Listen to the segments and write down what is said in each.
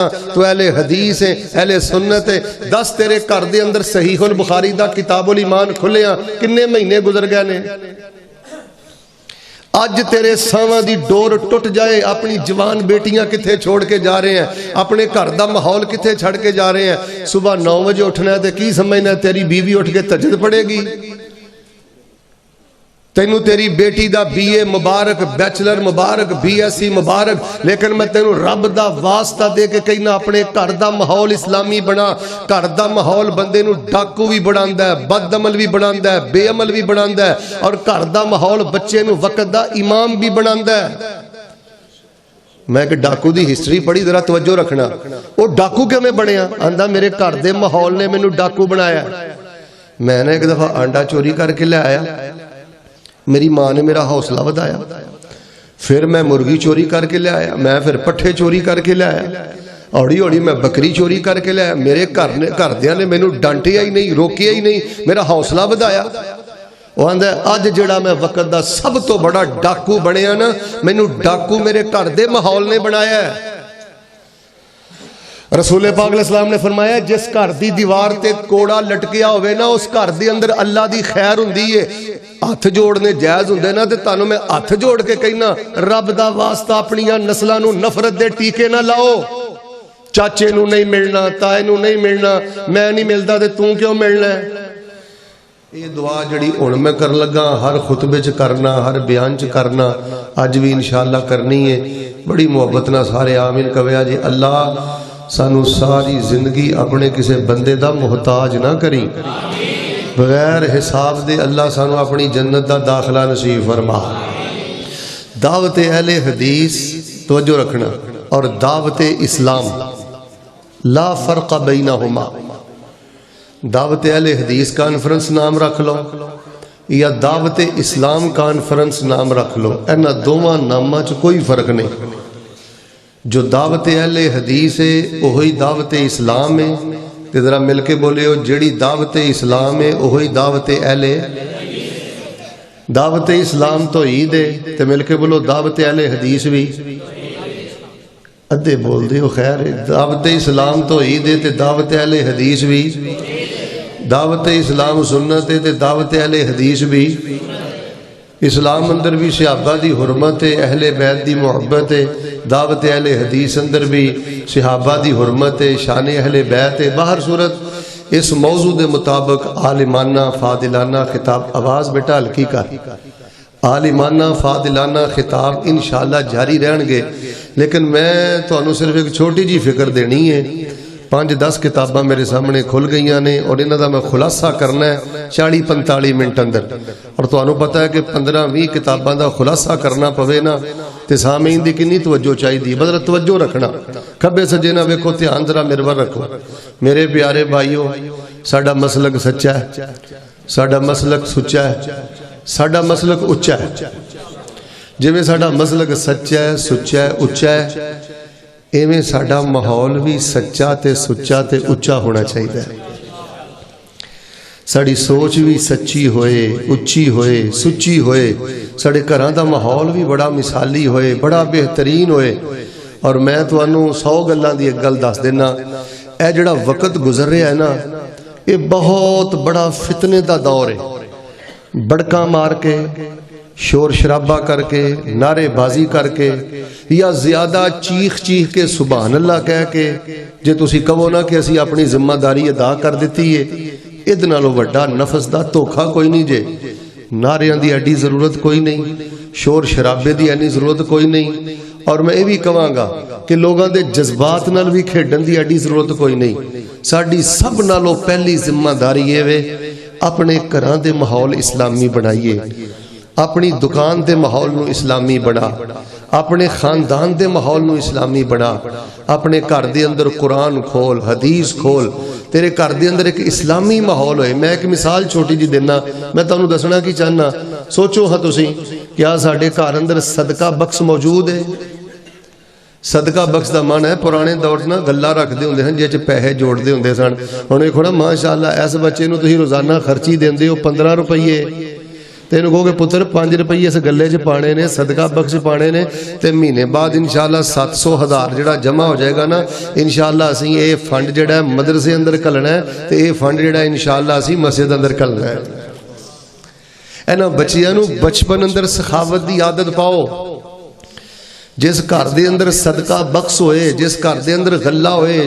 تو اہل حدیث ہے، اہل سنت ہے۔ دس تیرے گھر دے اندر صحیح البخاری دا کتاب الایمان کھلیا کنے مہینے گزر گئے نے؟ اج تیرے ساواں دی ڈور ٹوٹ جائے، اپنی جوان بیٹیاں کتھے چھوڑ کے جا رہے ہیں، اپنے گھر دا ماحول کتھے چھڑ کے جا رہے ہیں۔ صبح 9 بجے اٹھنا ہے تے کی سمجھنا ہے تیری بیوی اٹھ کے تہجد پڑھے گی؟ تینوں تیری بیٹی دا BA مبارک، بیچلر مبارک، BSc مبارک، لیکن میں تینوں رب دا واسطہ دے کے کہنا اپنے گھر دا ماحول اسلامی بنا۔ گھر دا ماحول بندے نو ڈاکو بھی بناندا ہے، بد عمل بھی بناندا ہے، بے عمل بھی بناندا ہے، اور گھر دا ماحول بچے نو وقت دا امام بھی بناندا ہے۔ میں کہ ڈاکو دی ہسٹری پڑھی، ذرا توجہ رکھنا۔ وہ ڈاکو کیویں بنیا؟ آندا میرے گھر دے ماحول نے مینوں ڈاکو بنایا۔ میں نے ایک دفعہ آنڈا چوری کر کے لے آیا، میری ماں نے میرا حوصلہ بتایا۔ پھر میں مرغی چوری کر کے لے آیا، میں پھر پٹھے چوری کر کے لے آیا، اوڑی اوڑی میں بکری چوری کر کے لے آیا۔ میرے گھردیاں نے مینوں ڈانٹیا ہی نہیں، روکیا ہی نہیں، میرا حوصلہ بتایا۔ وہ آندا اج جڑا میں وقت دا سب تو بڑا ڈاکو بنیا نا، مینوں ڈاکو میرے گھر دے ماحول نے بنایا ہے۔ رسول پاک علیہ السلام نے فرمایا جس گھر دی دیوار تے کوڑا لٹکیا ہوئے نا، اس گھر دے اندر اللہ دی خیر ہوندی ہے۔ ہاتھ جوڑنے جائز ہوندے نا تے تانوں میں ہاتھ جوڑ کے کہنا رب دا واسطہ اپنیاں نسلاں نوں نفرت دے ٹیکے نہ لاؤ۔ چاچے نوں نہیں ملنا، تائے نوں نہیں ملنا، میں نہیں ملدا تے توں کیوں ملنا ہے؟ یہ دعا جڑی ہن میں کر لگا، ہر خطبے چ کرنا، ہر بیان چ کرنا، اج بھی انشاءاللہ کرنی ہے۔ بڑی محبت نہ سارے آمین کہیا جی۔ اللہ سانو ساری زندگی اپنے کسے بندے دا محتاج نہ کری، بغیر حساب دے اللہ سانو اپنی جنت دا داخلہ نصیب فرما۔ دعوت اہل حدیث توجہ رکھنا اور دعوت اسلام لا فرق بینہما۔ دعوت اہل حدیث کانفرنس نام رکھ لو یا دعوت اسلام کانفرنس نام رکھ لو، اینا دوواں ناماں چ کوئی فرق نہیں۔ جو دعوت اہل حدیث ہے وہی دعوت اسلام ہے، تے ذرا مل کے بولے ہو جیڑی دعوت اسلام ہے وہی دعوت اہل۔ دعوت اسلام تو عید ہے تے مل کے بولو دعوت اہل حدیث بھی ادھے بول دے ہو خیر ہے۔ دعوت اسلام تو عید ہے تے دعوت اہل حدیث بھی، دعوت اسلام سنت ہے تے دعوت اہل حدیث بھی۔ اسلام اندر بھی صحابہ دی حرمت ہے، اہل بیت دی محبت ہے، دعوت اہل حدیث اندر بھی صحابہ دی حرمت ہے، شان اہل بیت ہے۔ باہر صورت اس موضوع دے مطابق عالمانہ فاضلانہ خطاب، آواز بیٹا ہلکی کر، عالمانہ فاضلانہ خطاب انشاءاللہ جاری رہن گے، لیکن میں تو انہوں صرف ایک چھوٹی جی فکر دینی ہے۔ 5-10 کتاباں میرے سامنے کھل گئیاں نے اور انہاں دا میں خلاصہ کرنا ہے 40-45 منٹ اندر، اور تو انہوں پتہ ہے کہ 15-20 کتاباں دا خلاصہ کرنا پوے نا تے سامعین دی کنی توجہ چاہی دی۔ بدر توجہ رکھنا، کھبے سجے نہ ویکھو، دھیان ذرا میرے ور رکھو۔ میرے پیارے بھائیو، ساڈا مسلک سچا ہے، ساڈا مسلک سچا ہے، ساڈا مسلک اچا ہے۔ جویں ساڈا مسلک سچا ہے، سچا ہے، اچا ہے، ایویں ساڈا ماحول بھی سچا تے سچا تے اچا ہونا چاہیے۔ ساڑی سوچ بھی سچی ہوئے، اچھی ہوئے، سچی ہوئے، ساڑے گھراں دا ماحول بھی بڑا مثالی ہوئے، بڑا بہترین ہوئے۔ اور میں تو انہوں 100 گلاں دی ایک گل دس دینا، اے جڑا وقت گزر رہا ہے نا، یہ بہت بڑا فتنے دا دور ہے۔ بڑکاں مار کے، شور شرابہ کر کے، نعرے بازی کر کے، یا زیادہ چیخ چیخ کے سبحان اللہ کہہ کے، جے تسی کہو نا کہ اسی اپنی ذمہ داری ادا کر دیتی ہے، ادھ نالوں وڈا نفس دا دھوکھا کوئی نہیں جے۔ نعریاں دی ایڈی ضرورت کوئی نہیں، شور شرابے دی ایڈی ضرورت کوئی نہیں، اور میں یہ بھی کہاں گا کہ لوگاں دے جذبات نال بھی کھیڈن دی ایڈی ضرورت کوئی نہیں۔ ساڈی سب نالوں پہلی ذمہ داری یہ وے اپنے گھراں دے ماحول اسلامی بنائیے، اپنی دکان دے ماحول نو اسلامی بنا، اپنے خاندان دے ماحول نو اسلامی بنا، اپنے گھر دے اندر قرآن کھول، حدیث کھول، تیرے گھر دے اندر ایک اسلامی ماحول ہوئے۔ میں ایک مثال چھوٹی جی دینا، میں تانوں دسنا کی چاہنا، سوچو ہاں تسی کیا ساڈے گھر اندر صدقہ بخش موجود ہے؟ صدقہ بخش دا معنی ہے پرانے دور نہ گلا رکھ دے ہوندے ہیں جے چ پیسے جوڑ دے ہوندے سن، ہن ویکھو نا ماشاءاللہ اس بچے نو تسی روزانہ خرچی دیندے ہو 15 روپے، ਤੈਨੂੰ ਕਹੋਗੇ ਪੁੱਤਰ 5 ਰੁਪਏ ਇਸ ਗੱਲੇ 'ਚ ਪਾਣੇ ਨੇ, ਸਦਕਾ ਬਖਸ਼ ਪਾਣੇ ਨੇ, ਤੇ ਮਹੀਨੇ ਬਾਅਦ ਇਨਸ਼ਾਅੱਲਾ 700,000 ਜਿਹੜਾ ਜਮ੍ਹਾਂ ਹੋ ਜਾਏਗਾ ਨਾ, ਇਨਸ਼ਾਅੱਲਾ ਅਸੀਂ ਇਹ ਫੰਡ ਜਿਹੜਾ ਮਦਰਸੇ ਅੰਦਰ ਘੱਲਣਾ ਹੈ, ਤੇ ਇਹ ਫੰਡ ਜਿਹੜਾ ਇਨਸ਼ਾਅੱਲਾ ਅਸੀਂ ਮਸਜਿਦ ਅੰਦਰ ਘੱਲਣਾ ਹੈ। ਇਹਨਾਂ ਬੱਚਿਆਂ ਨੂੰ ਬਚਪਨ ਅੰਦਰ ਸਖਾਵਤ ਦੀ ਆਦਤ ਪਾਓ। ਜਿਸ ਘਰ ਦੇ ਅੰਦਰ ਸਦਕਾ ਬਖਸ਼ ਹੋਏ, ਜਿਸ ਘਰ ਦੇ ਅੰਦਰ ਗੱਲਾ ਹੋਏ,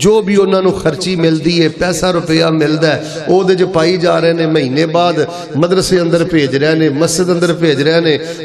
ਜੋ ਵੀ ਉਹਨਾਂ ਨੂੰ ਖਰਚੀ ਮਿਲਦੀ ਹੈ, ਪੈਸਾ ਰੁਪਇਆ ਮਿਲਦਾ ਹੈ, ਉਹਦੇ 'ਚ ਪਾਈ ਜਾ ਰਹੇ ਨੇ, ਮਹੀਨੇ ਬਾਅਦ ਮਦਰਸੇ ਅੰਦਰ ਭੇਜ ਰਹੇ ਨੇ, ਮਸਜਿਦ ਅੰਦਰ ਭੇਜ ਰਹੇ ਨੇ।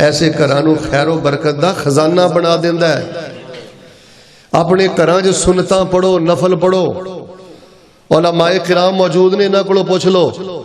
ਐਸੇ ਘਰਾਂ ਨੂੰ ਖੈਰੋ ਬਰਕਤ ਦਾ ਖਜ਼ਾਨਾ ਬਣਾ ਦਿੰਦਾ ਹੈ। ਆਪਣੇ ਘਰਾਂ 'ਚ ਸੁਨਤਾਂ ਪੜੋ, ਨਫਲ ਪੜੋ। ਉਲਮਾਏ ਕਿਰਾਮ ਮੌਜੂਦ ਨੇ, ਇਹਨਾਂ ਕੋਲੋਂ ਪੁੱਛ ਲਓ।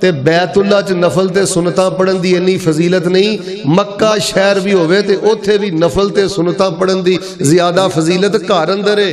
ਤੇ ਬੈਤੁੱਲਾ 'ਚ ਨਫਲ ਤੇ ਸੁਨਤਾਂ ਪੜਨ ਦੀ ਇੰਨੀ ਫਜ਼ੀਲਤ ਨਹੀਂ, ਮੱਕਾ ਸ਼ਹਿਰ ਵੀ ਹੋਵੇ ਤੇ ਉੱਥੇ ਵੀ ਨਫਲ ਤੇ ਸੁਨਤਾਂ ਪੜਨ ਦੀ ਜ਼ਿਆਦਾ ਫਜ਼ੀਲਤ ਘਰ ਅੰਦਰ ਹੈ।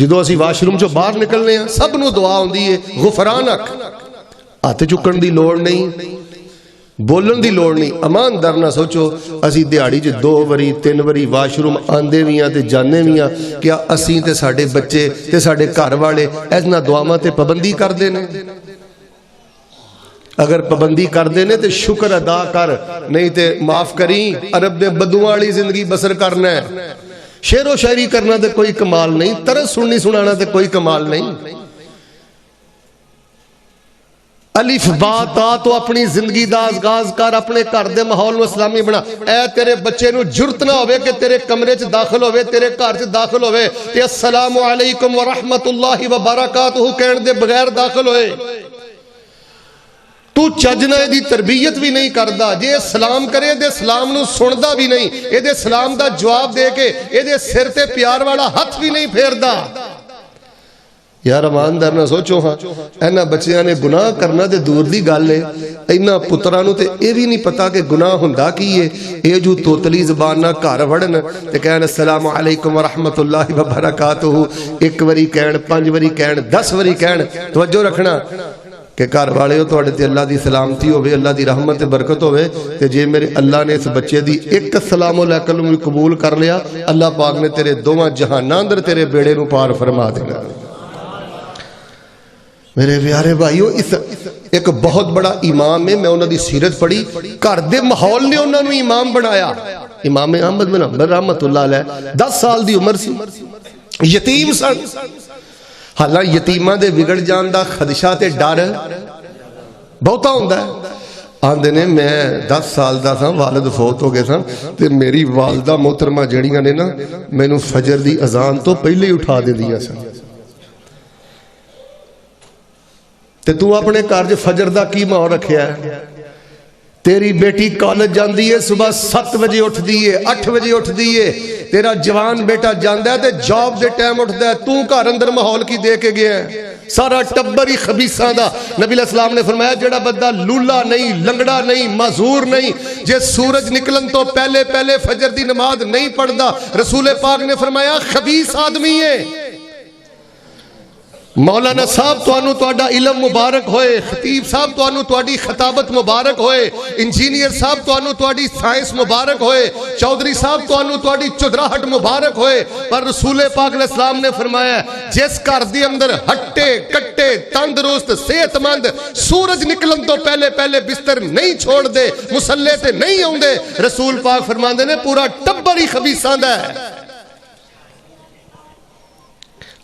جدو اسی واشروم چو باہر نکلنے ہیں سب نو دعا ہوندی ہے غفرانک، ہاتھ چکن دی لوڑ نہیں، بولن دی لوڑ نہیں. ایماندار نہ سوچو اسی دیہاڑی 2 واری 3 واری واشروم آندے ویاں تے جانے ویاں، کیا اسی تے ساڈے بچے تے ساڈے گھر والے ایسنا دعاواں تے پابندی کر دے نے؟ اگر پابندی کر دے نے تے شکر ادا کر، نہیں تے معاف کریں عرب دے بدوؤں والی زندگی بسر کرنا ہے. شعر و شاعری کرنا تے کوئی کمال نہیں، طرز سننی سنانا تے کوئی کمال نہیں. الف با تا تو اپنی زندگی دا آغاز کر، اپنے گھر دے ماحول نو اسلامی بنا. اے تیرے بچے نو جرت نہ ہوئے کہ تیرے کمرے چ داخل ہوئے، تیرے گھر چ داخل ہوئے تے السلام علیکم ورحمت اللہ وبرکاتہ کہن دے بغیر داخل ہوئے. تو چجنا دی تربیت بھی نہیں کردا، جے سلام کرے دے سلام نو سندا بھی نہیں، اے دے سلام دا جواب دے کے اے دے سر تے پیار والا ہاتھ بھی نہیں پھیردا. یار ایماندار نہ سوچو ہاں اینا بچیاں نے گناہ کرنا تے دور دی گل ہے، اینا پتراں نو تے اے بھی نہیں پتا کہ گناہ ہوندا کی ہے. اے جو توتلی زبان نہ گھر وڑن تے کہن السلام علیکم ورحمت اللہ وبرکاتہ، 1 واری کہن 5 واری کہن 10 واری کہن. توجہ رکھنا کہ گھر والے ہو تواڈے تے اللہ دی سلامتی ہوے، اللہ دی رحمت تے برکت ہوے. تے جے میرے اللہ نے اس بچے دی 1 السلام علیکم قبول کر لیا، اللہ پاک نے تیرے دوواں جہاناں اندر تیرے بیڑے نو پار فرما دینا. میرے پیارے بھائیو، اس ایک بہت بڑا امام ہے، میں انہوں دی سیرت پڑھی، گھر دے ماحول نے انہوں نے امام بنایا. امام احمد بن حنبل رحمت اللہ علیہ 10 سال دی عمر سی، یتیم سن. حالاں یتیماں دے بگڑ جان دا خدشہ تے ڈر بہتا ہوندا ہے. آندے نے میں 10 سال دا تھا، والد فوت ہو گئے تھا تے میری والدہ محترمہ جڑیاں نے نا مینوں فجر دی اذان تو پہلے ہی اٹھا دیندیاں سن. تے تو اپنے کارج فجر دا کی ماحول رکھیا ہے؟ تیری بیٹی کالج جاندی ہے، صبح 7 بجے اٹھ دیئے 8 بجے اٹھ دیئے. تیرا جوان بیٹا جاندہ ہے تے جاب دے ٹائم اٹھ ہے، تو گھر اندر ماحول کی دے کے گیا ہے. سارا ٹبری خبیثاں دا. نبی علیہ السلام نے فرمایا جڑا بندہ لولا نہیں، لنگڑا نہیں، معذور نہیں، جے سورج نکلن تو پہلے پہلے فجر دی نماز نہیں پڑھدا، رسول پاک نے فرمایا خبیث آدمی ہے. مولانا صاحب توانو توڑا علم مبارک ہوئے، خطیب صاحب توانو توڑی خطابت مبارک ہوئے، انجینئر صاحب توانو توڑی سائنس مبارک ہوئے، چودھری صاحب توانو توڑی چدراہٹ مبارک ہوئے. پر رسول پاک علیہ السلام نے فرمایا جس گھر دے اندر ہٹے کٹے تندرست صحت مند سورج نکلن تو پہلے پہلے بستر نہیں چھوڑ دے، مصلے تے نہیں آؤندے، رسول پاک فرماندے نے پورا ٹبر ہی خبیثاں دا ہے.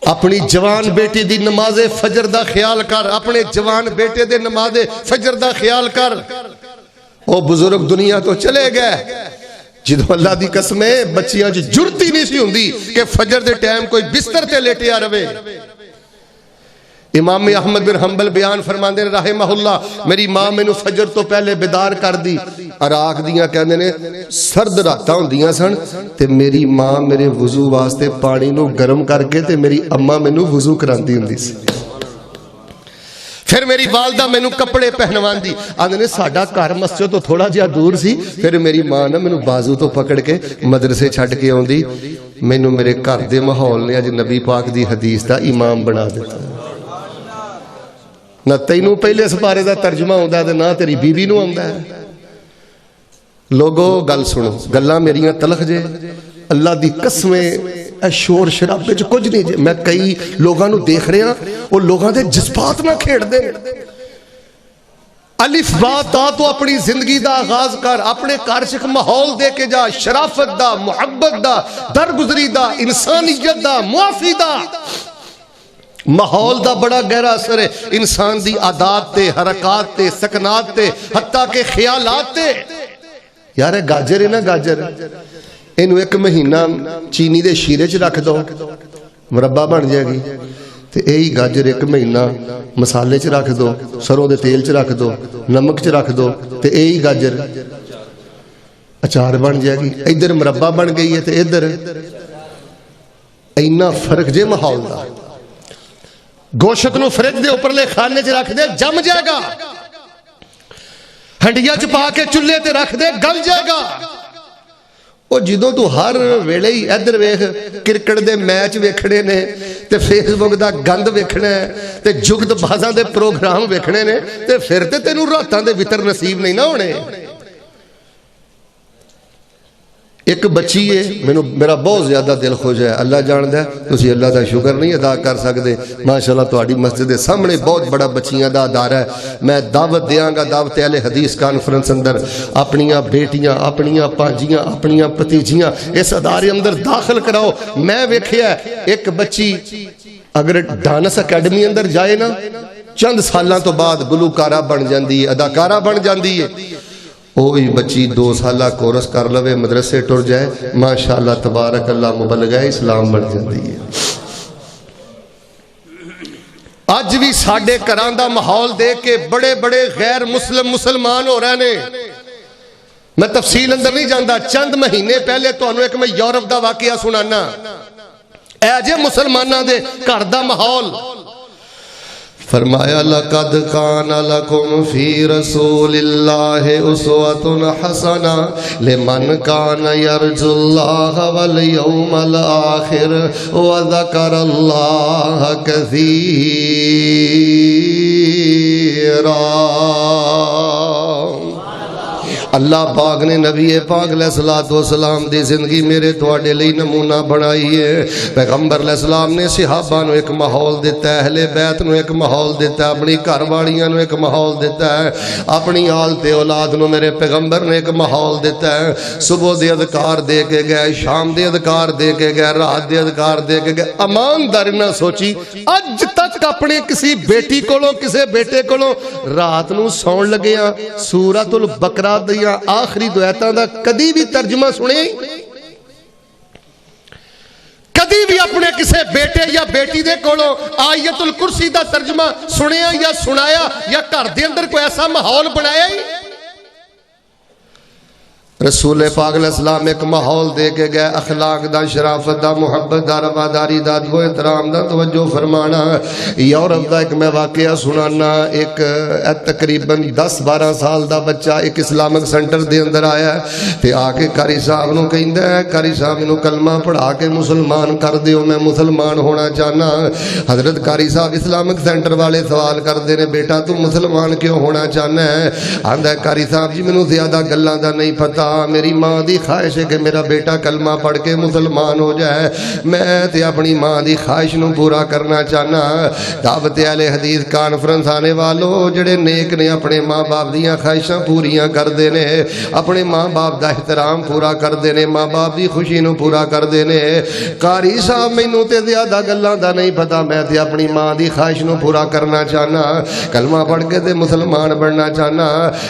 اپنی جوان بیٹی دی نماز فجر دا خیال کر، اپنے جوان بیٹے دے نماز فجر دا خیال کر. او بزرگ دنیا تو چلے گئے جدو اللہ دی قسم ہے بچیاں جرتی نہیں سی ہوندی کہ فجر دے ٹائم کوئی بستر تے لیٹے آ رہے. امام احمد بن حنبل بیان فرماندے نے رحمہ اللہ، میری ماں میں نو فجر تو پہلے بیدار کر دی. عراق دیاں کہندے نے سرد راتاں ہوندیاں سن تے میری ماں میرے وضو واسطے پانی نو گرم کر کے تے میری اماں میں نو وضو کراندی ہوندی سی. پھر میری والدہ میں نو کپڑے پہنوان دی. آندے نے ساڈا گھر مسجد تو تھوڑا جہا دور سی، پھر میری ماں نے میں نو بازو تو پکڑ کے مدرسے چھڈ کے آوندی. میں نو میرے گھر دے ماحول نے اج نبی پاک دی حدیث دا امام بنا دیتا. نہ تینوں پہلے سپارے دا ترجمہ ہوندہ ہے نہ تیری بیوی نو ہوندہ ہے. لوگو گل سنو، گلاں میریاں تلخ جے، اللہ دی قسمیں اے شور شرابے جو کچھ نہیں جے. میں کئی لوگاں نو دیکھ رہے ہیں وہ لوگاں دے جذبات نہ کھیڑ دے. الف با تا تو اپنی زندگی دا آغاز کر، اپنے کارشک ماحول دے کے جا، شرافت دا، محبت دا، درگزری دا، انسانیت دا، معافی دا. ماحول دا بڑا گہرا اثر ہے انسان دی عادات تے، حرکات تے، سکنات تے، حتیٰ کہ خیالات تے. یار گاجر ہے نا گاجر، انہوں 1 مہینہ چینی دے شیرے چ رکھ دو مربع بن جائے گی. تے یہی گاجر 1 مہینہ مسالے چ رکھ دو، سروں دے تیل چ رکھ دو، نمک چ رکھ دو، تے یہی گاجر اچار بن جائے گی. ادھر مربع بن گئی ہے تے ادھر اینا فرق جے ماحول دا. گوشت نو فریج دے اوپر لے خانے چ رکھ دے جم جائے گا، ہنڈیا چ پا کے چولہے تے رکھ دے گل جائے گا. او جدوں تو ہر ویلے ہی ادھر ویکھ کرکٹ دے میچ ویکھنے نے تے فیس بک دا گند ویکھنا ہے تے جگت بازاں دے پروگرام ویکھنے نے تے پھر تے تینوں راتاں دے وطر نصیب نہیں نہ ہونے. ایک بچی ہے میرا بہت زیادہ دل خوش ہے, اللہ جاندا ہے تسی اللہ دا شکر نہیں ادا کر سکتے. ماشاءاللہ تہاڈی مسجد دے سامنے بہت بڑا بچیاں دا ادارہ ہے. میں دعوت دیاں گا دعوت اہل حدیث کانفرنس اندر اپنیاں بیٹیاں اپنیاں پانجیاں اپنیاں پتیجیاں اس ادارے اندر داخل کراؤ. میں ویکھیا ایک بچی اگر ڈانس اکیڈمی اندر جائے نا چند سالاں تو بعد گلوکارہ بن جاندی ہے, اداکارہ بن جاندی ہے. وہی بچی 2 سالہ کورس کر لوے مدرسے ٹر جائے ماشاءاللہ تبارک اللہ مبلغہ اسلام بن جاتی ہے. آج بھی ساڑھے کران دا ماحول دیکھ کے بڑے بڑے غیر مسلمان ہو رہے نے. میں تفصیل اندر نہیں جاندا, چند مہینے پہلے تو انہوں ایک میں یورپ دا واقعہ سنانا. اے جے مسلمانہ دے گھر دا ماحول فرمایا لَقَدْ كَانَ لَكُمْ فِي رَسُولِ اللَّهِ أُسْوَةٌ حَسَنَةٌ لِمَنْ كَانَ يَرْجُو اللَّهَ وَالْيَوْمَ الْآخِرَ وَذَكَرَ اللَّهَ كَثِيرًا. اللہ پاک نے نبی پاک علیہ السلام دی زندگی میرے تواڈے لئی نمونہ بنائی ہے. پیغمبر علیہ السلام نے صحابہ نو ایک ماحول دیتا ہے, اہل بیت نو ایک ماحول دیتا ہے, اپنی گھر والیاں نو ایک ماحول دیتا ہے, اپنی آل تے اولاد نو میرے پیغمبر نے ایک ماحول دیتا ہے. صبح دے اذکار دے کے گئے, شام دے اذکار دے کے گئے, رات دے اذکار دے کے گئے. امانداری نہ سوچی اج تک اپنے کسی بیٹی کولوں کسی بیٹے کولوں رات نو سون لگیاں سورۃ البقرہ دیا آخری دعایتاں دا کدی بھی ترجمہ سنے, کدی بھی اپنے کسے بیٹے یا بیٹی دے کولوں آیت الکرسی دا ترجمہ سنیا یا سنایا یا گھر دے اندر کوئی ایسا ماحول بنایا ہی. رسول پاک علیہ السلام ایک ماحول دے کے گئے, اخلاق دا, شرافت دا, محبت دا, رواداری دا, ادب و احترام دا, توجہ فرمانا. یورپ دا ایک میں واقعہ سنانا. ایک تقریباً 10-12 سال دا بچہ ایک اسلامک سنٹر دے اندر آیا ہے تے آ کے قاری صاحب نو کہندا ہے قاری صاحب نو کلمہ پڑھا کے مسلمان کر دیو, میں مسلمان ہونا چاہنا. حضرت قاری صاحب اسلامک سنٹر والے سوال کردے نے بیٹا تو مسلمان کیوں ہونا چاہنا ہے؟ آندا ہے قاری صاحب جی مینوں زیادہ گلاں دا نہیں پتہ, میری ماں دی خواہش ہے کہ میرا بیٹا کلمہ پڑھ کے مسلمان ہو جائے, میں تے اپنی ماں دی خواہش نو پورا کرنا چاہنا. دعوت اہل حدیث کانفرنس آنے والوں جڑے نیک نے اپنے ماں باپ دیاں خواہشاں پوریاں کر دینے, اپنے ماں باپ دا احترام پورا کر دینے, ماں باپ دی خوشی نو پورا کر دینے. قاری صاحب مینوں تے زیادہ گلاں دا نہیں پتا, میں تے اپنی ماں دی خواہش نو پورا کرنا چاہنا, کلمہ پڑھ کے تے مسلمان بننا چاہنا.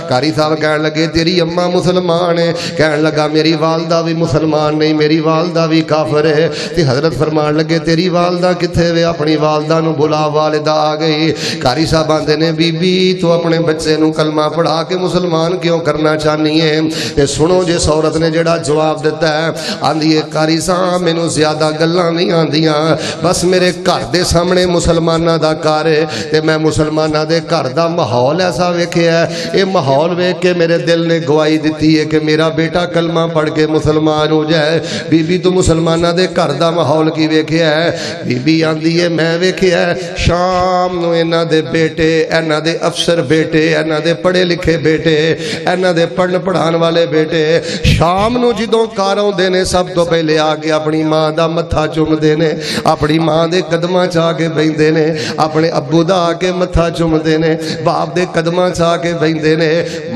قاری صاحب کہن لگے تیری اماں مسلمان ہے, کہن لگا میری والدہ بھی مسلمان نہیں, میری والدہ بھی کافر ہے. تے حضرت فرمان لگے تیری والدہ کتھے وے؟ اپنی والدہ نو بلا, والدہ آ گئی. قاری صاحب آندے نے بی بی تو اپنے بچے نو کلمہ پڑھا کے مسلمان کیوں کرنا چاہنی ہے؟ تے سنو جس عورت نے جڑا جواب دیتا ہے, آندی ہے قاری صاحب مینوں زیادہ گلاں نہیں آندیاں, بس میرے گھر دے سامنے مسلماناں دا گھر ہے تے میں مسلماناں دے گھر دا ماحول ایسا ویکھیا ہے, اے ماحول ویکھ کے میرے دل نے گواہی دتی ہے کہ میرا بیٹا کلمہ پڑھ کے مسلمان ہو جائے. بی بی تو مسلمانہ دے گھر دا ماحول کی ویکھیا ہے؟ بی بی آندی ہے میں ویکھیا ہے شام نو انہاں دے بیٹے, انہاں دے افسر بیٹے, انہاں دے پڑھے لکھے بیٹے, انہاں دے پڑھن پڑھان والے بیٹے شام نو جدوں گھر اوندے نے سب تو پہلے آ کے اپنی ماں دا متھا چومدے نے, اپنی ماں دے قدماں چ آ کے بیندے نے, اپنے ابو دا آ کے متھا چومدے نے, باپ دے قدماں چ آ کے بیندے نے.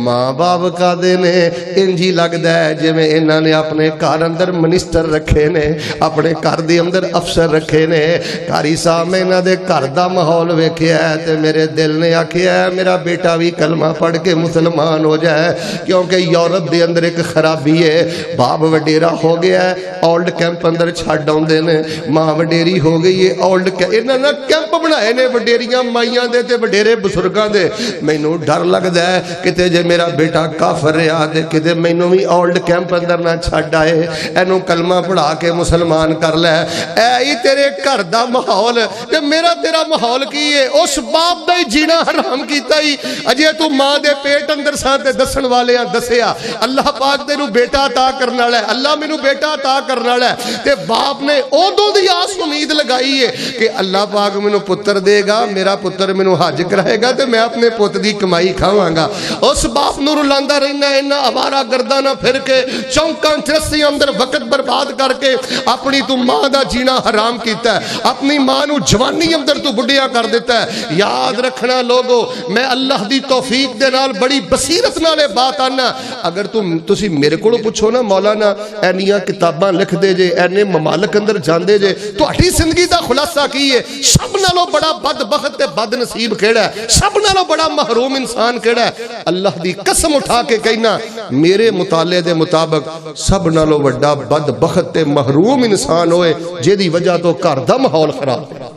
ماں باپ کا دے نے انجی لگدا ہے جے میں انہاں نے اپنے گھر اندر منسٹر رکھے نے, اپنے گھر دے اندر افسر رکھے نے. قاری صاحب میں انہاں دے گھر دا ماحول ویکھیا ہے تے میرے دل نے آکھیا ہے میرا بیٹا بھی کلمہ پڑھ کے مسلمان ہو جائے. کیونکہ یورپ دے اندر ایک خرابی ہے, باپ وڈیرا ہو گیا ہے اولڈ کیمپ اندر چھڈ آوندے نے, ماں وڈیری ہو گئی ہے اولڈ انہاں نے کیمپ بنائے نے وڈیریاں مائیاں دے تے وڈیرے بزرگاں دے. مینوں ڈر لگدا ہے کتے جے میرا بیٹا کافر رہیا تے کتے مینوں مینوں بھی اولڈ کیمپ اندر نہ چھڈ آئے، اینوں کلمہ پڑھا کے مسلمان کر لے۔ اے ہی تیرے گھر دا ماحول تے میرا تیرا ماحول کی ہے؟ اس باپ دا ہی جینا حرام کیتا ہی۔ اجے تو ماں دے پیٹ اندر ساں تے دسن والے ہاں دسیا اللہ پاک تینوں بیٹا عطا کرن والا ہے، اللہ مینوں بیٹا عطا کرن والا ہے، تے باپ نے اودوں دی آس امید لگائی ہے کہ اللہ پاک مینوں پتر دے گا، میرا پتر مینوں حج کرائے گا تے میں اپنے پوت دی کمائی کھاواں گا۔ اس باپ نوں رلاندا رہنا اینا آوارہ گردانہ پھر کے چونکاں چرسیاں اندر وقت برباد کر کے اپنی تو ماں دا جینا حرام کیتا ہے، اپنی ماں نو جوانی اندر تو بڑھیا کر دیتا ہے۔ یاد رکھنا لوگو، میں اللہ دی توفیق دے نال بڑی بصیرت نالے بات آنا، اگر تسی میرے کو پوچھو نا مولانا اینیاں کتاباں لکھ دے جے، اینے ممالک اندر جاندے جے، تو اٹھی زندگی دا خلاصہ کی ہے؟ سب نالوں بڑا بدبخت تے بد نصیب کیڑا ہے؟ سب نالوں بڑا محروم انسان کیڑا ہے؟ اللہ دی قسم اٹھا کے کہنا میرے مطالعے دے مطابق سب نالوں بڑا بدبخت تے محروم انسان ہوئے جیدی وجہ تو گھر دا ماحول خراب ہے،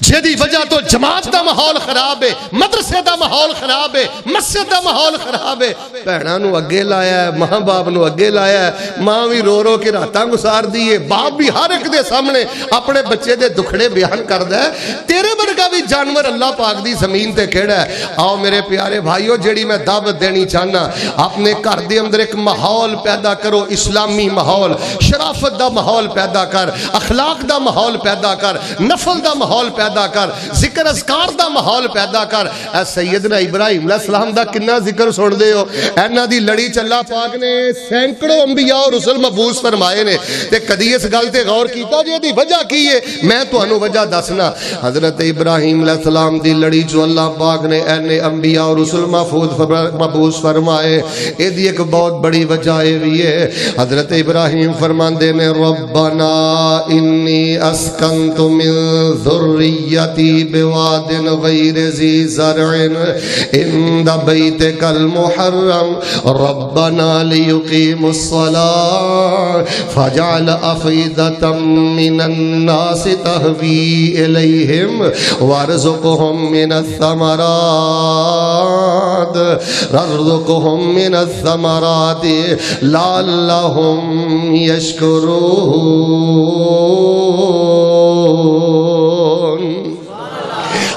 جیدی وجہ تو جماعت دا ماحول خراب ہے، مدرسے دا ماحول خراب ہے، مسجد دا ماحول خراب ہے۔ بہناں نو اگے لایا ہے، ماں باپ نو اگے لایا ہے، ماں بھی رو رو کے راتاں گزار دی ہے، باپ بھی ہر ایک دے سامنے اپنے بچے دے دکھڑے بیان کردا ہے۔ تیرے ورگا بھی جانور اللہ پاک دی زمین تے کھڑا ہے۔ آؤ میرے پیارے بھائیو، جیڑی میں دعوت دینی چاہنا، اپنے گھر دے اندر ایک ماحول پیدا کرو، اسلامی ماحول، شرافت دا ماحول پیدا کر، اخلاق دا ماحول پیدا کر، نفل دا ماحول پیدا کر، ذکر اذکار دا ماحول پیدا کر۔ اے سیدنا ابراہیم علیہ السلام دا کنا ذکر سن دے ہو، اینا دی لڑی چلا پاک نے سینکڑوں انبیاء اور رسول مبعوث فرمائے نے، تے کدی اس گل تے غور کیتا جے دی وجہ کی ہے؟ میں تانوں وجہ دسنا۔ حضرت ابراہیم علیہ السلام دی لڑی جو اللہ پاک نے اینے انبیاء اور رسول مبعوث فرمائے، اے دی ایک بہت بڑی وجہ ہے بھی ہے۔ حضرت ابراہیم فرماندے نے ربنا انی اسکنت من ذریتی بواد غیر ذی زرع عند بیتک المحرم ربنا لیقیموا الصلاة فاجعل افئدة من الناس تهوی الیہم وارزقهم من الثمرات لعلهم یشکرون۔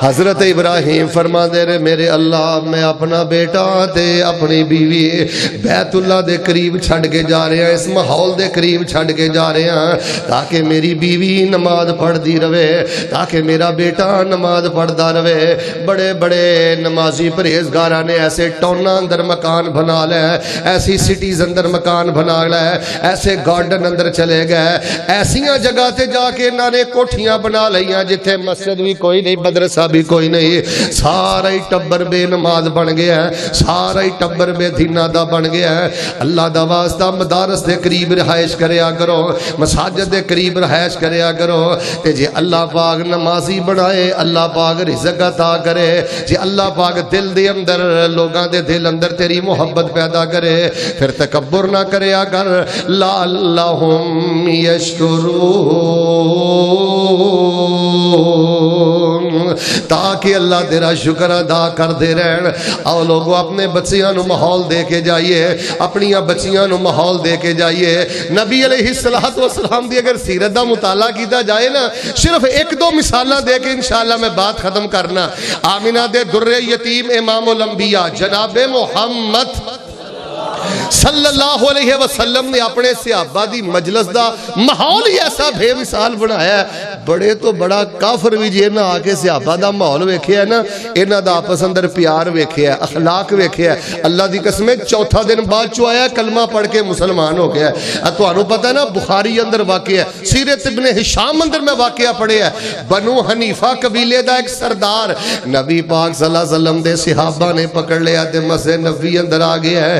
حضرت ابراہیم فرما دے رہے میرے اللہ میں اپنا بیٹا تے اپنی بیوی بیت اللہ دے قریب چھڑ کے جا رہے ہیں، اس ماحول دے قریب چھڑ کے جا رہے ہیں تاکہ میری بیوی نماز پڑھ دی رہے، تاکہ میرا بیٹا نماز پڑھ دا رہے۔ بڑے بڑے نمازی پرہیزگاراں نے ایسے ٹونا اندر مکان بنا لے، ایسی سٹیز اندر مکان بنا لے، ایسے گارڈن اندر چلے گئے، ایسیاں جگہ تے جا کے انہاں نے کوٹھیاں بنا لئیاں جتھے مسجد بھی کوئی نہیں، مدرسہ بھی کوئی نہیں، سارا ہی ٹبر بے نماز بن گیا ہے، سارا ہی ٹبر بے دینہ دا بن گیا ہے۔ اللہ دا واسطہ مدارس دے قریب رہائش کریا کرو، مساجد دے قریب رہائش کریا کرو، تے جے اللہ پاک نمازی بنائے اللہ پاک رزق عطا کرے، جے اللہ پاک دل دے اندر لوگاں دے دل اندر تیری محبت پیدا کرے، پھر تکبر نہ کریا کر، لعلہم یشکرون، تاکہ اللہ تیرا شکر ادا کر دے رہن۔ آؤ لوگوں اپنے بچیاں نو ماحول دے کے جائیے، اپنی بچیاں نو ماحول دے کے جائیے۔ نبی علیہ السلام دی اگر سیرت دا مطالعہ کیتا جائے نا، صرف ایک دو مثالاں دے کے انشاءاللہ میں بات ختم کرنا۔ آمینہ دے در یتیم امام الانبیاء جناب محمد صلی اللہ علیہ وسلم نے اپنے صحابہ دی مجلس دا ماحول ہی ایسا بے مثال بنایا ہے۔ بڑے تو بڑا کافر بھی جی نہ آکے صحابہ دا ماحول ویکھیا ہے نا، انہ دا آپس اندر پیار ویکھیا ہے، اخلاق ویکھیا ہے۔ اللہ دی قسمیں چوتھا دن بعد چو آیا کلمہ پڑھ کے مسلمان ہو گیا ہے۔ تو انہوں پتہ ہے نا بخاری اندر واقع ہے، سیرت ابن ہشام اندر میں واقعہ پڑھے ہے۔ بنو حنیفہ قبیلے دا ایک سردار نبی پاک صلی اللہ علیہ وسلم دے صحابہ نے پکڑ لیا تے مسجد نبوی اندر آ گیا ہے۔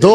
2